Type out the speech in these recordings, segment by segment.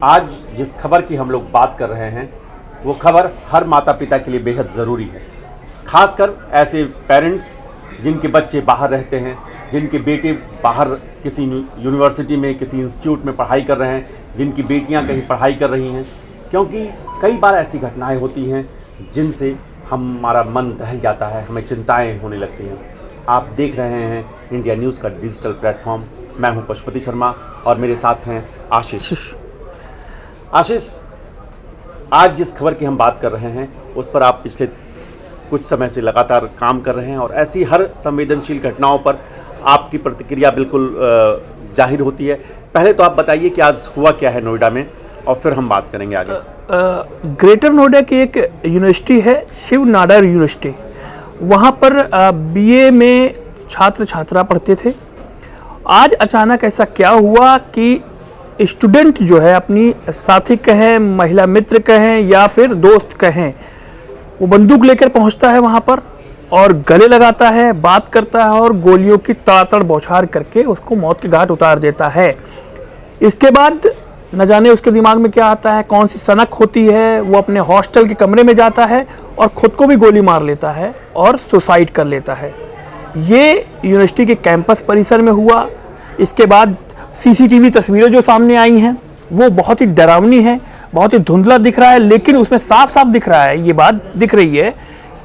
आज जिस खबर की हम लोग बात कर रहे हैं वो खबर हर माता पिता के लिए बेहद ज़रूरी है। खासकर ऐसे पेरेंट्स जिनके बच्चे बाहर रहते हैं, जिनके बेटे बाहर किसी यूनिवर्सिटी में किसी इंस्टीट्यूट में पढ़ाई कर रहे हैं, जिनकी बेटियां कहीं पढ़ाई कर रही हैं, क्योंकि कई बार ऐसी घटनाएं होती हैं जिनसे हमारा मन दहल जाता है, हमें चिंताएं होने लगती हैं। आप देख रहे हैं इंडिया न्यूज़ का डिजिटल प्लेटफॉर्म। मैं हूं पशुपति शर्मा और मेरे साथ हैं आशीष। आज जिस खबर की हम बात कर रहे हैं उस पर आप पिछले कुछ समय से लगातार काम कर रहे हैं और ऐसी हर संवेदनशील घटनाओं पर आपकी प्रतिक्रिया बिल्कुल जाहिर होती है। पहले तो आप बताइए कि आज हुआ क्या है नोएडा में और फिर हम बात करेंगे आगे। ग्रेटर नोएडा की एक यूनिवर्सिटी है, शिव नाडर यूनिवर्सिटी। वहाँ पर बीए में छात्र छात्रा पढ़ते थे। आज अचानक ऐसा क्या हुआ कि स्टूडेंट जो है अपनी साथी कहें, महिला मित्र कहें या फिर दोस्त कहें, वो बंदूक लेकर पहुंचता है वहां पर और गले लगाता है, बात करता है और गोलियों की ताड़ातड़ बौछार करके उसको मौत के घाट उतार देता है। इसके बाद न जाने उसके दिमाग में क्या आता है, कौन सी सनक होती है, वो अपने हॉस्टल के कमरे में जाता है और खुद को भी गोली मार लेता है और सुसाइड कर लेता है। ये यूनिवर्सिटी के कैंपस परिसर में हुआ। इसके बाद सीसीटीवी तस्वीरें जो सामने आई हैं वो बहुत ही डरावनी है, बहुत ही धुंधला दिख रहा है, लेकिन उसमें साफ साफ दिख रहा है, ये बात दिख रही है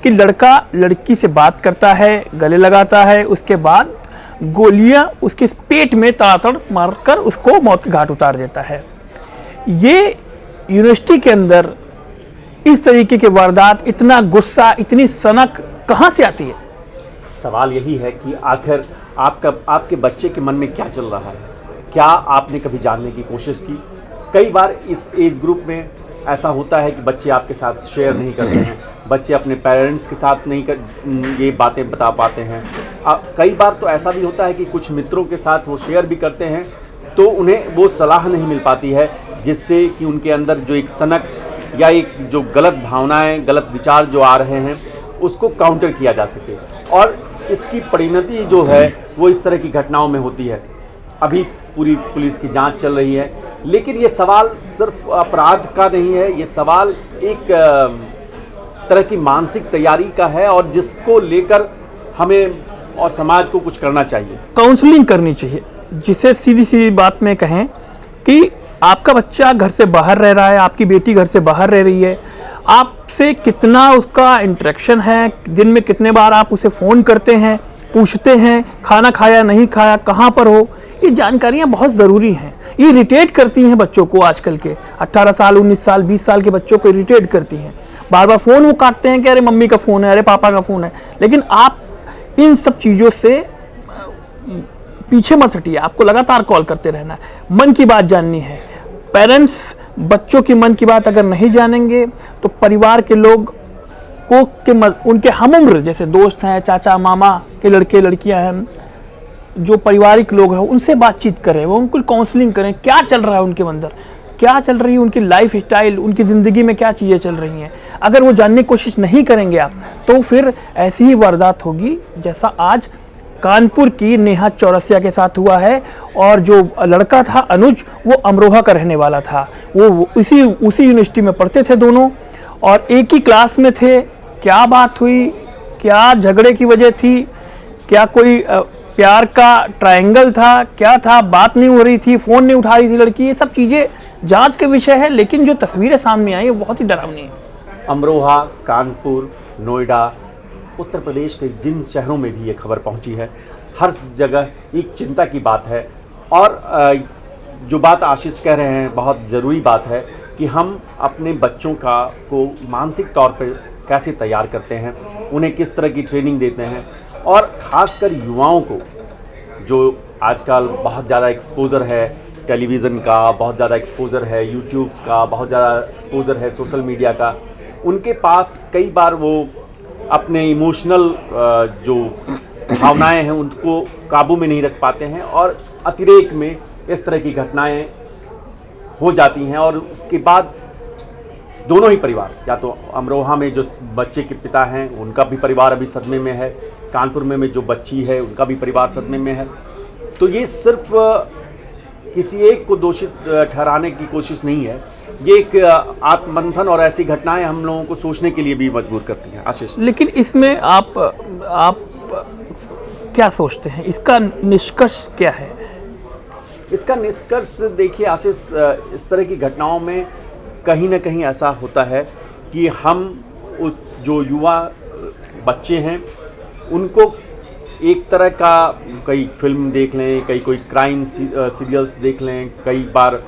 कि लड़का लड़की से बात करता है, गले लगाता है, उसके बाद गोलियां उसके पेट में ताड़ातड़ मारकर उसको मौत के घाट उतार देता है। ये यूनिवर्सिटी के अंदर इस तरीके के वारदात, इतना गुस्सा, इतनी सनक कहाँ से आती है? सवाल यही है कि आखिर आपके बच्चे के मन में क्या चल रहा है। क्या आपने कभी जानने की कोशिश की? कई बार इस एज ग्रुप में ऐसा होता है कि बच्चे आपके साथ शेयर नहीं करते हैं, बच्चे अपने पेरेंट्स के साथ ये बातें बता पाते हैं। कई बार तो ऐसा भी होता है कि कुछ मित्रों के साथ वो शेयर भी करते हैं तो उन्हें वो सलाह नहीं मिल पाती है जिससे कि उनके अंदर जो एक सनक या एक जो गलत भावनाएं, गलत विचार जो आ रहे हैं उसको काउंटर किया जा सके। और इसकी परिणति जो है वो इस तरह की घटनाओं में होती है। अभी पूरी पुलिस की जांच चल रही है, लेकिन ये सवाल सिर्फ अपराध का नहीं है, ये सवाल एक तरह की मानसिक तैयारी का है और जिसको लेकर हमें और समाज को कुछ करना चाहिए। काउंसलिंग करनी चाहिए, जिसे सीधी सीधी बात में कहें कि आपका बच्चा घर से बाहर रह रहा है, आपकी बेटी घर से बाहर रह रही है, आपसे कितना उसका इंटरेक्शन है, दिन में कितने बार आप उसे फ़ोन करते हैं, पूछते हैं खाना खाया नहीं खाया, कहाँ पर हो, ये जानकारियाँ बहुत ज़रूरी हैं। ये इरिटेट करती हैं बच्चों को। आजकल के 18 साल, 19 साल, 20 साल के बच्चों को इरिटेट करती हैं। बार बार फ़ोन वो काटते हैं कि अरे मम्मी का फ़ोन है, अरे पापा का फ़ोन है। लेकिन आप इन सब चीज़ों से पीछे मत हटिए, आपको लगातार कॉल करते रहना है, मन की बात जाननी है। पेरेंट्स बच्चों की मन की बात अगर नहीं जानेंगे तो परिवार के लोग उनके हमउम्र जैसे दोस्त हैं, चाचा मामा के लड़के लड़कियां हैं, जो पारिवारिक लोग हैं, उनसे बातचीत करें, वो उनको काउंसलिंग करें, क्या चल रहा है उनके अंदर, क्या चल रही है उनकी लाइफ स्टाइल, उनकी ज़िंदगी में क्या चीज़ें चल रही हैं। अगर वो जानने की कोशिश नहीं करेंगे आप तो फिर ऐसी ही वारदात होगी जैसा आज कानपुर की नेहा चौरसिया के साथ हुआ है। और जो लड़का था अनुज, वो अमरोहा का रहने वाला था। वो उसी यूनिवर्सिटी में पढ़ते थे दोनों और एक ही क्लास में थे। क्या बात हुई, क्या झगड़े की वजह थी, क्या कोई प्यार का ट्रायंगल था, क्या था, बात नहीं हो रही थी, फ़ोन नहीं उठा रही थी लड़की, ये सब चीज़ें जांच का विषय है। लेकिन जो तस्वीरें सामने आई है बहुत ही डरावनी है। अमरोहा, कानपुर, नोएडा, उत्तर प्रदेश के जिन शहरों में भी ये खबर पहुंची है, हर जगह एक चिंता की बात है। और जो बात आशीष कह रहे हैं बहुत ज़रूरी बात है कि हम अपने बच्चों को मानसिक तौर पर कैसे तैयार करते हैं, उन्हें किस तरह की ट्रेनिंग देते हैं। और ख़ासकर युवाओं को जो आजकल बहुत ज़्यादा एक्सपोज़र है टेलीविज़न का, बहुत ज़्यादा एक्सपोज़र है यूट्यूब्स का, बहुत ज़्यादा एक्सपोज़र है सोशल मीडिया का, उनके पास कई बार वो अपने इमोशनल जो भावनाएं हैं उनको काबू में नहीं रख पाते हैं और अतिरेक में इस तरह की घटनाएं हो जाती हैं। और उसके बाद दोनों ही परिवार, या तो अमरोहा में जो बच्चे के पिता हैं उनका भी परिवार अभी सदमे में है, कानपुर में जो बच्ची है उनका भी परिवार सदमे में है। तो ये सिर्फ किसी एक को दोषित ठहराने की कोशिश नहीं है। ये एक आत्ममंथन और ऐसी घटनाएं हम लोगों को सोचने के लिए भी मजबूर करती हैं। आशीष, लेकिन इसमें आप क्या सोचते हैं, इसका निष्कर्ष क्या है? इसका निष्कर्ष देखिए आशीष, इस तरह की घटनाओं में कहीं ना कहीं ऐसा होता है कि हम उस जो युवा बच्चे हैं उनको एक तरह का, कई फिल्म देख लें, कई कोई क्राइम सीरियल्स देख लें, कई बार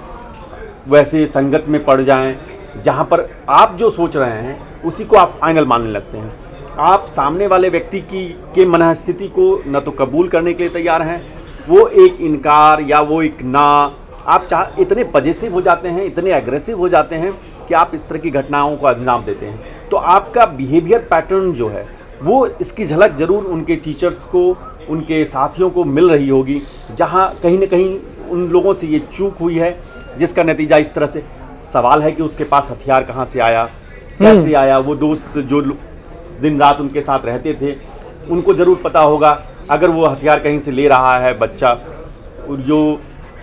वैसे संगत में पड़ जाएं जहां पर आप जो सोच रहे हैं उसी को आप फाइनल मानने लगते हैं। आप सामने वाले व्यक्ति के मनःस्थिति को न तो कबूल करने के लिए तैयार हैं, वो एक इनकार या वो एक ना, आप इतने पजेसिव हो जाते हैं, इतने एग्रेसिव हो जाते हैं कि आप इस तरह की घटनाओं को अंजाम देते हैं। तो आपका बिहेवियर पैटर्न जो है वो इसकी झलक ज़रूर उनके टीचर्स को, उनके साथियों को मिल रही होगी, जहां कहीं ना कहीं उन लोगों से ये चूक हुई है जिसका नतीजा इस तरह से। सवाल है कि उसके पास हथियार कहाँ से आया, कैसे आया। वो दोस्त जो दिन रात उनके साथ रहते थे उनको ज़रूर पता होगा अगर वो हथियार कहीं से ले रहा है बच्चा,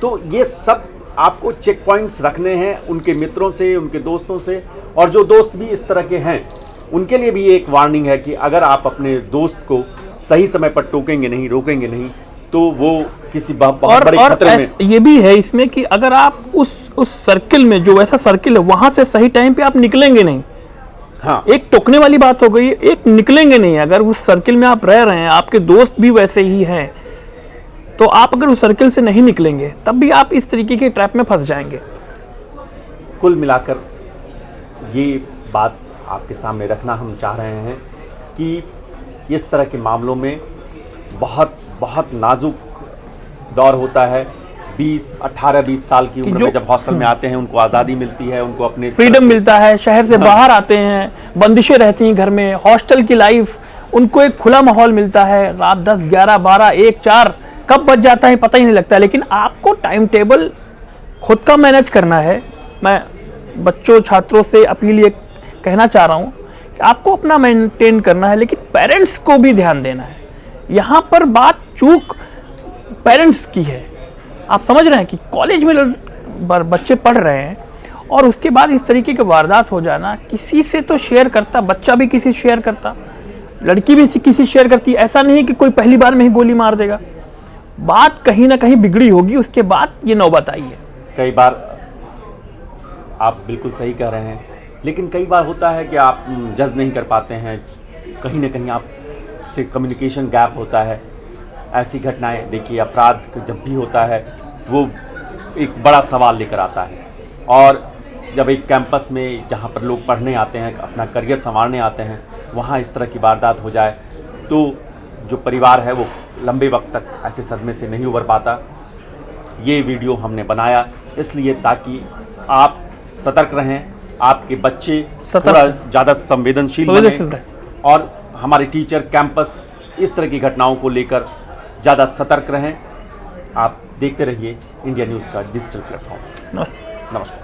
तो ये सब आपको चेक पॉइंट्स रखने हैं उनके मित्रों से, उनके दोस्तों से। और जो दोस्त भी इस तरह के हैं उनके लिए भी एक वार्निंग है कि अगर आप अपने दोस्त को सही समय पर टोकेंगे नहीं, रोकेंगे नहीं, तो वो किसी बहुत बड़े खतरे में। ये भी है इसमें कि अगर आप उस सर्किल में, जो वैसा सर्किल है, वहां से सही टाइम पे आप निकलेंगे नहीं। हाँ, एक टोकने वाली बात हो गई, एक निकलेंगे नहीं। अगर उस सर्किल में आप रह रहे हैं, आपके दोस्त भी वैसे ही हैं, तो आप अगर उस सर्किल से नहीं निकलेंगे तब भी आप इस तरीके के ट्रैप में फंस जाएंगे। कुल मिलाकर ये बात आपके सामने रखना हम चाह रहे हैं कि इस तरह के मामलों में बहुत बहुत नाजुक दौर होता है। 18-20 साल की उम्र में जब हॉस्टल में आते हैं उनको आज़ादी मिलती है, उनको अपने फ्रीडम मिलता है, शहर से बाहर आते हैं, बंदिशें रहती हैं घर में, हॉस्टल की लाइफ, उनको एक खुला माहौल मिलता है। रात 10, 11, 12, 1, 4 कब बच जाता है पता ही नहीं लगता। लेकिन आपको टाइम टेबल खुद का मैनेज करना है। मैं बच्चों, छात्रों से अपील ये कहना चाह रहा हूँ कि आपको अपना मेंटेन करना है, लेकिन पेरेंट्स को भी ध्यान देना है। यहाँ पर बात चूक पेरेंट्स की है। आप समझ रहे हैं कि कॉलेज में बच्चे पढ़ रहे हैं और उसके बाद इस तरीके के वारदात हो जाना, किसी से तो शेयर करता, बच्चा भी किसी शेयर करता, लड़की भी किसी शेयर करती। ऐसा नहीं है कि कोई पहली बार में ही गोली मार देगा। बात कहीं ना कहीं बिगड़ी होगी, उसके बाद ये नौबत आई है। कई बार आप बिल्कुल सही कह रहे हैं, लेकिन कई बार होता है कि आप जज नहीं कर पाते हैं, कहीं ना कहीं आप से कम्युनिकेशन गैप होता है। ऐसी घटनाएं देखिए, अपराध जब भी होता है वो एक बड़ा सवाल लेकर आता है। और जब एक कैंपस में जहां पर लोग पढ़ने आते हैं, अपना करियर संवारने आते हैं, वहां इस तरह की वारदात हो जाए तो जो परिवार है वो लंबे वक्त तक ऐसे सदमे से नहीं उबर पाता। ये वीडियो हमने बनाया इसलिए ताकि आप सतर्क रहें, आपके बच्चे थोड़ा ज़्यादा संवेदनशील बने और हमारे टीचर, कैंपस इस तरह की घटनाओं को लेकर ज़्यादा सतर्क रहें। आप देखते रहिए इंडिया न्यूज़ का डिजिटल प्लेटफॉर्म। नमस्ते। नमस्कार।